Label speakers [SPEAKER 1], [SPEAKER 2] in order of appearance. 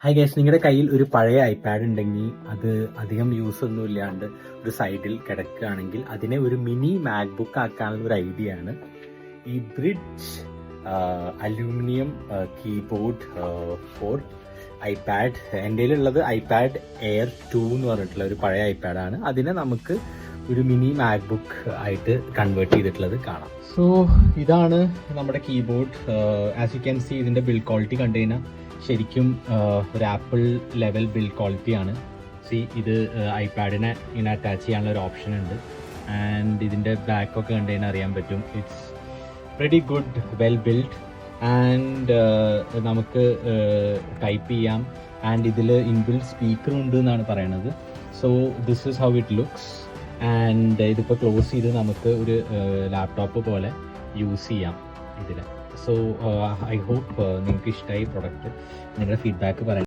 [SPEAKER 1] Hi guys, നിങ്ങളുടെ കയ്യിൽ ഒരു പഴയ ഐപാഡ് ഉണ്ടെങ്കിൽ അത് അധികം യൂസ് ഒന്നും ഇല്ലാണ്ട് ഒരു സൈഡിൽ കിടക്കുകയാണെങ്കിൽ അതിനെ ഒരു മിനി മാക്ബുക്ക് ആക്കാനുള്ള ഒരു ഐഡിയ ആണ് ഈ bridge aluminium keyboard for iPad. എൻ്റെ കയ്യിലുള്ളത് ഐപാഡ് എയർ 2 എന്ന് പറഞ്ഞിട്ടുള്ള ഒരു പഴയ ഐപാഡാണ്. അതിനെ നമുക്ക് ഒരു മിനി മാക്ബുക്ക് ആയിട്ട് കൺവേർട്ട് ചെയ്തിട്ടുള്ളത് കാണാം. സോ ഇതാണ് നമ്മുടെ keyboard. As you can see, ഇതിൻ്റെ ബിൽഡ് ക്വാളിറ്റി കണ്ടുകഴിഞ്ഞാൽ ശരിക്കും ഒരു ആപ്പിൾ ലെവൽ ബിൽഡ് ക്വാളിറ്റിയാണ്. ഇത് ഐപാഡിനെ ഇങ്ങനെ അറ്റാച്ച് ചെയ്യാനുള്ള ഒരു ഓപ്ഷൻ ഉണ്ട്. ആൻഡ് ഇതിൻ്റെ ബാക്കൊക്കെ കണ്ടു കഴിഞ്ഞാൽ അറിയാൻ പറ്റും, it's very good, well build. And നമുക്ക് ടൈപ്പ് ചെയ്യാം. ആൻഡ് ഇതിൽ ഇൻബിൽഡ് സ്പീക്കർ ഉണ്ട് എന്നാണ് പറയണത്. So this is how it looks. And ഇതിപ്പോൾ ക്ലോസ് ചെയ്ത് നമുക്ക് ഒരു ലാപ്ടോപ്പ് പോലെ യൂസ് ചെയ്യാം ഇതിൽ. സോ ഐ ഹോപ്പ് നിങ്ങൾക്ക് ഇഷ്ടമായി പ്രൊഡക്റ്റ്. നിങ്ങളുടെ ഫീഡ്ബാക്ക് പറയാം.